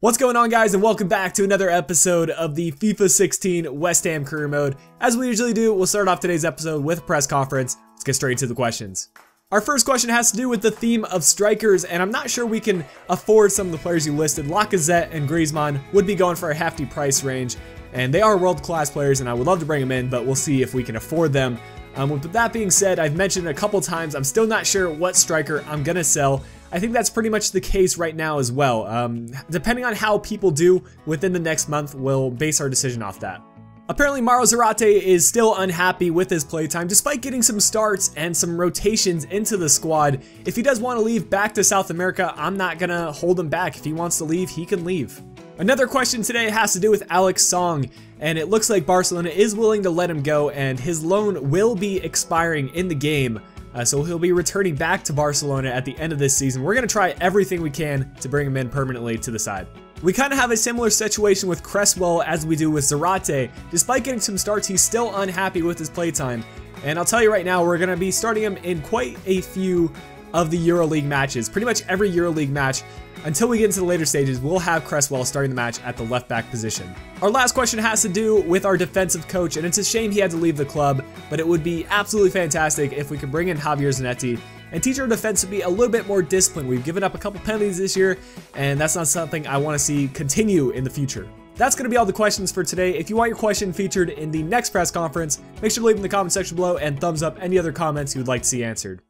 What's going on, guys, and welcome back to another episode of the FIFA 16 West Ham Career Mode. As we usually do, we'll start off today's episode with a press conference. Let's get straight to the questions. Our first question has to do with the theme of strikers, and I'm not sure we can afford some of the players you listed. Lacazette and Griezmann would be going for a hefty price range, and they are world-class players, and I would love to bring them in, but we'll see if we can afford them. With that being said, I've mentioned a couple times, I'm still not sure what striker I'm going to sell. I think that's pretty much the case right now as well. Depending on how people do within the next month, we'll base our decision off that. Apparently, Mauro Zarate is still unhappy with his playtime, despite getting some starts and some rotations into the squad. If he does want to leave back to South America, I'm not going to hold him back. If he wants to leave, he can leave. Another question today has to do with Alex Song, and it looks like Barcelona is willing to let him go, and his loan will be expiring in the game. So he'll be returning back to Barcelona at the end of this season. We're going to try everything we can to bring him in permanently to the side. We kind of have a similar situation with Cresswell as we do with Zarate. Despite getting some starts, he's still unhappy with his playtime. And I'll tell you right now, we're going to be starting him in quite a few of the EuroLeague matches. Pretty much every EuroLeague match. Until we get into the later stages, we'll have Cresswell starting the match at the left back position. Our last question has to do with our defensive coach, and it's a shame he had to leave the club, but it would be absolutely fantastic if we could bring in Javier Zanetti and teach our defense to be a little bit more disciplined. We've given up a couple penalties this year, and that's not something I want to see continue in the future. That's going to be all the questions for today. If you want your question featured in the next press conference, make sure to leave in the comment section below and thumbs up any other comments you would like to see answered.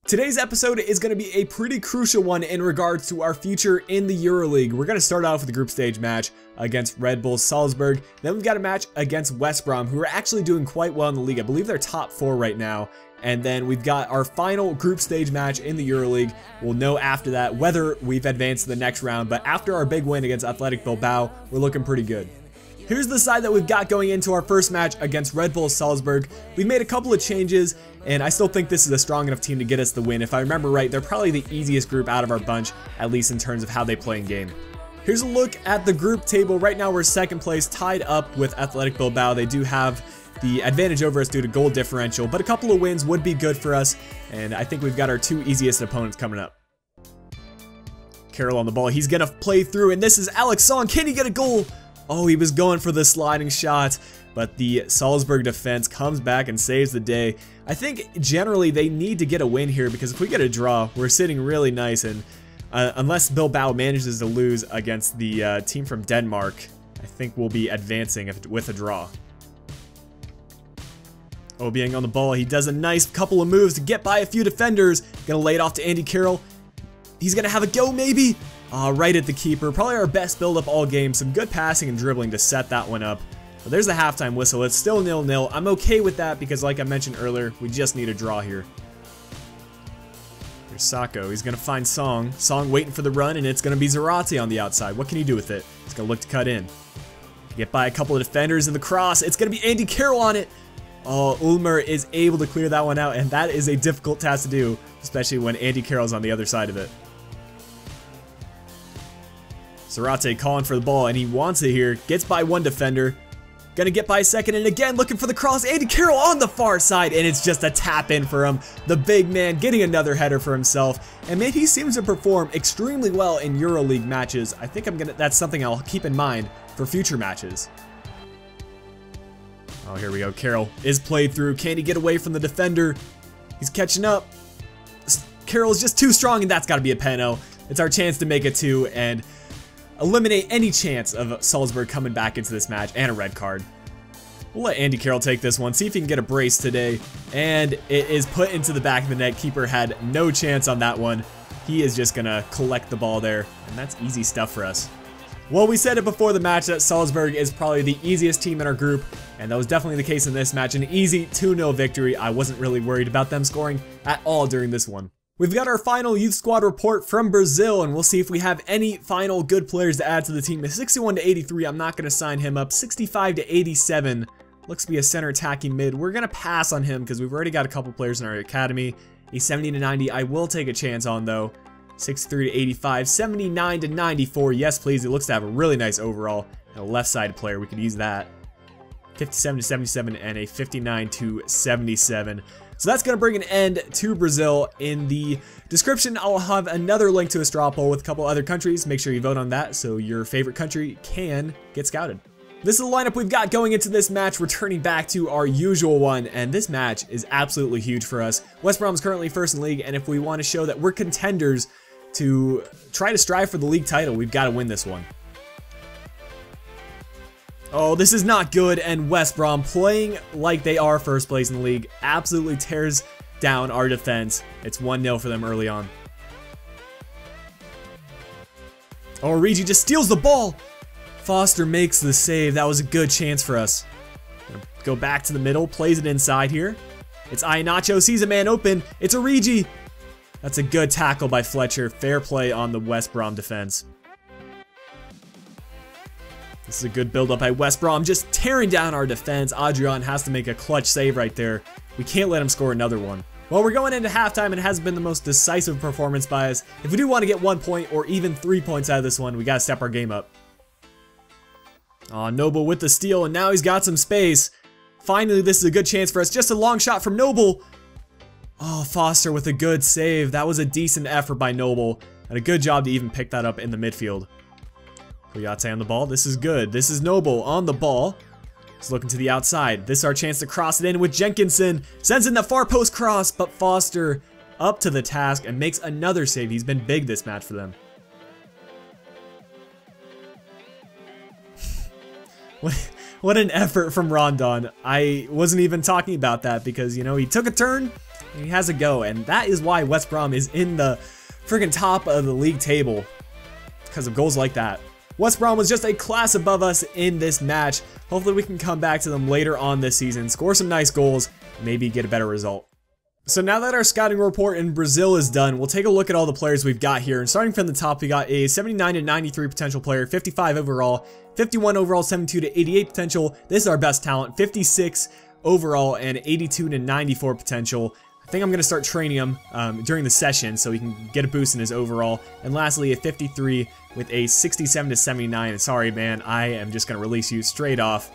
Today's episode is going to be a pretty crucial one in regards to our future in the EuroLeague. We're going to start off with the group stage match against Red Bull Salzburg. Then we've got a match against West Brom, who are actually doing quite well in the league. I believe they're top 4 right now. And then we've got our final group stage match in the EuroLeague. We'll know after that whether we've advanced to the next round. But after our big win against Athletic Bilbao, we're looking pretty good. Here's the side that we've got going into our first match against Red Bull Salzburg. We've made a couple of changes, and I still think this is a strong enough team to get us the win. If I remember right, they're probably the easiest group out of our bunch, at least in terms of how they play in game. Here's a look at the group table. Right now we're second place, tied up with Athletic Bilbao. They do have the advantage over us due to goal differential, but a couple of wins would be good for us, and I think we've got our 2 easiest opponents coming up. Carroll on the ball. He's going to play through, and this is Alex Song. Can he get a goal? Oh, he was going for the sliding shot, but the Salzburg defense comes back and saves the day. I think generally they need to get a win here, because if we get a draw, we're sitting really nice, and unless Bilbao manages to lose against the team from Denmark, I think we'll be advancing with a draw. Obiang on the ball. He does a nice couple of moves to get by a few defenders. Gonna lay it off to Andy Carroll. He's gonna have a go, maybe. Right at the keeper. Probably our best build-up all game. Some good passing and dribbling to set that one up. But there's the halftime whistle. It's still 0-0. I'm okay with that because, like I mentioned earlier, we just need a draw here. Here's Sacco. He's going to find Song. Song waiting for the run, and it's going to be Zarate on the outside. What can he do with it? He's going to look to cut in. Get by a couple of defenders in the cross. It's going to be Andy Carroll on it. Oh, Ulmer is able to clear that one out, and that is a difficult task to do, especially when Andy Carroll's on the other side of it. Zarate calling for the ball, and he wants it here. Gets by one defender. Gonna get by a second, and again looking for the cross. Andy Carroll on the far side, and it's just a tap in for him. The big man getting another header for himself. And man, he seems to perform extremely well in EuroLeague matches. I think that's something I'll keep in mind for future matches. Oh, here we go. Carroll is played through. Can he get away from the defender? He's catching up. Carroll is just too strong, and that's got to be a penalty. It's our chance to make it 2 and eliminate any chance of Salzburg coming back into this match, and a red card. We'll let Andy Carroll take this one, see if he can get a brace today, and it is put into the back of the net. Keeper had no chance on that one. He is just gonna collect the ball there, and that's easy stuff for us. Well, we said it before the match that Salzburg is probably the easiest team in our group, and that was definitely the case in this match. An easy 2-0 victory. I wasn't really worried about them scoring at all during this one. We've got our final youth squad report from Brazil, and we'll see if we have any final good players to add to the team. 61 to 83, I'm not going to sign him up. 65 to 87, looks to be a center attacking mid. We're going to pass on him because we've already got a couple players in our academy. A 70 to 90, I will take a chance on though. 63 to 85, 79 to 94, yes please. It looks to have a really nice overall. And a left-sided player, we could use that. 57 to 77 and a 59 to 77. So that's going to bring an end to Brazil. In the description, I'll have another link to a straw poll with a couple other countries. Make sure you vote on that so your favorite country can get scouted. This is the lineup we've got going into this match, returning back to our usual one, and this match is absolutely huge for us. West Brom is currently first in league, and if we want to show that we're contenders to try to strive for the league title, we've got to win this one. Oh, this is not good, and West Brom, playing like they are first place in the league, absolutely tears down our defense. It's 1-0 for them early on. Oh, Origi just steals the ball. Foster makes the save. That was a good chance for us. Go back to the middle, plays it inside here. It's Iheanacho, sees a man open. It's Origi. That's a good tackle by Fletcher. Fair play on the West Brom defense. This is a good build-up by West Brom, just tearing down our defense. Adrian has to make a clutch save right there. We can't let him score another one. Well, we're going into halftime, and it hasn't been the most decisive performance by us. If we do want to get 1 point or even 3 points out of this one, we got to step our game up. Oh, Noble with the steal, and now he's got some space. Finally, this is a good chance for us. Just a long shot from Noble. Oh, Foster with a good save. That was a decent effort by Noble, and a good job to even pick that up in the midfield. Kouyaté on the ball. This is good. This is Noble on the ball. He's looking to the outside. This is our chance to cross it in with Jenkinson. Sends in the far post cross, but Foster up to the task and makes another save. He's been big this match for them. What an effort from Rondon. I wasn't even talking about that because, you know, he took a turn and he has a go. And that is why West Brom is in the friggin' top of the league table, because of goals like that. West Brom was just a class above us in this match. Hopefully we can come back to them later on this season, score some nice goals, and maybe get a better result. So now that our scouting report in Brazil is done, we'll take a look at all the players we've got here. And starting from the top, we got a 79 to 93 potential player, 55 overall, 51 overall, 72 to 88 potential. This is our best talent, 56 overall and 82 to 94 potential. I think I'm going to start training him during the session so he can get a boost in his overall. And lastly, a 53 with a 67 to 79. And sorry, man, I am just going to release you straight off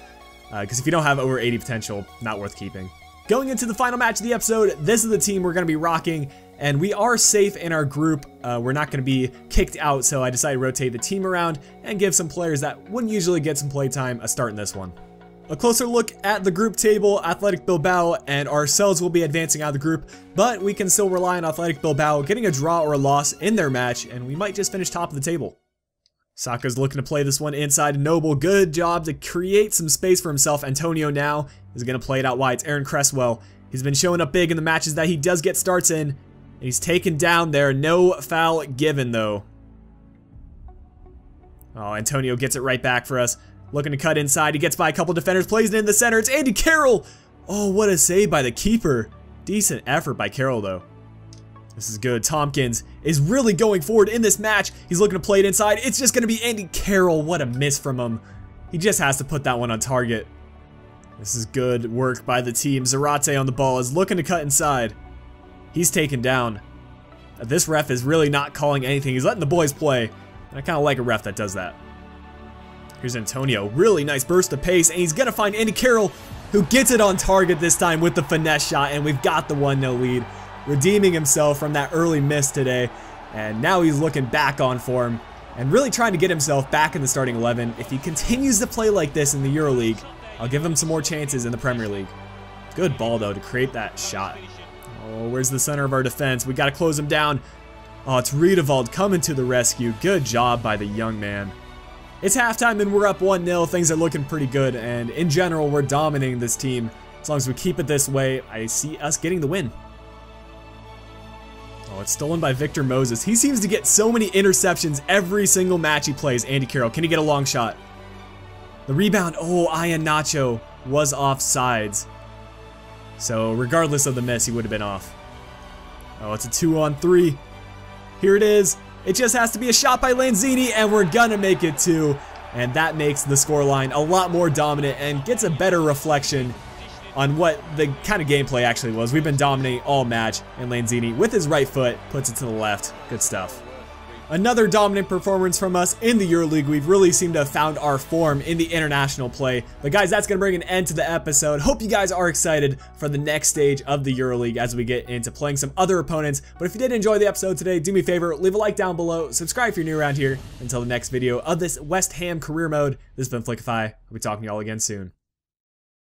because if you don't have over 80 potential, not worth keeping. Going into the final match of the episode, this is the team we're going to be rocking, and we are safe in our group. We're not going to be kicked out, so I decided to rotate the team around and give some players that wouldn't usually get some play time a start in this one. A closer look at the group table, Athletic Bilbao and ourselves will be advancing out of the group, but we can still rely on Athletic Bilbao getting a draw or a loss in their match, and we might just finish top of the table. Saka's looking to play this one inside. Noble, good job to create some space for himself. Antonio now is going to play it out wide. It's Aaron Cresswell. He's been showing up big in the matches that he does get starts in. And he's taken down there. No foul given, though. Oh, Antonio gets it right back for us. Looking to cut inside. He gets by a couple defenders. Plays it in the center. It's Andy Carroll. Oh, what a save by the keeper. Decent effort by Carroll, though. This is good. Tompkins is really going forward in this match. He's looking to play it inside. It's just going to be Andy Carroll. What a miss from him. He just has to put that one on target. This is good work by the team. Zarate on the ball is looking to cut inside. He's taken down. This ref is really not calling anything. He's letting the boys play. And I kind of like a ref that does that. Here's Antonio. Really nice burst of pace. And he's going to find Andy Carroll, who gets it on target this time with the finesse shot. And we've got the 1-0 lead. Redeeming himself from that early miss today, and now he's looking back on form and really trying to get himself back in the starting 11. If he continues to play like this in the EuroLeague, I'll give him some more chances in the Premier League. Good ball though to create that shot. Oh, where's the center of our defense? We got to close him down. Oh, it's Riedewald coming to the rescue. Good job by the young man. It's halftime and we're up 1-0. Things are looking pretty good, and in general, we're dominating this team. As long as we keep it this way, I see us getting the win. Oh, it's stolen by Victor Moses. He seems to get so many interceptions every single match he plays. Andy Carroll, can he get a long shot? The rebound, oh, Iheanacho was offsides. So regardless of the miss, he would have been off. Oh, it's a 2-on-3. Here it is. It just has to be a shot by Lanzini, and we're gonna make it 2. And that makes the scoreline a lot more dominant and gets a better reflection on what the kind of gameplay actually was. We've been dominating all match, and Lanzini, with his right foot, puts it to the left. Good stuff. Another dominant performance from us in the EuroLeague. We've really seemed to have found our form in the international play. But guys, that's going to bring an end to the episode. Hope you guys are excited for the next stage of the EuroLeague as we get into playing some other opponents. But if you did enjoy the episode today, do me a favor, leave a like down below, subscribe if you're new around here. Until the next video of this West Ham career mode, this has been Flickify. I'll be talking to y'all again soon.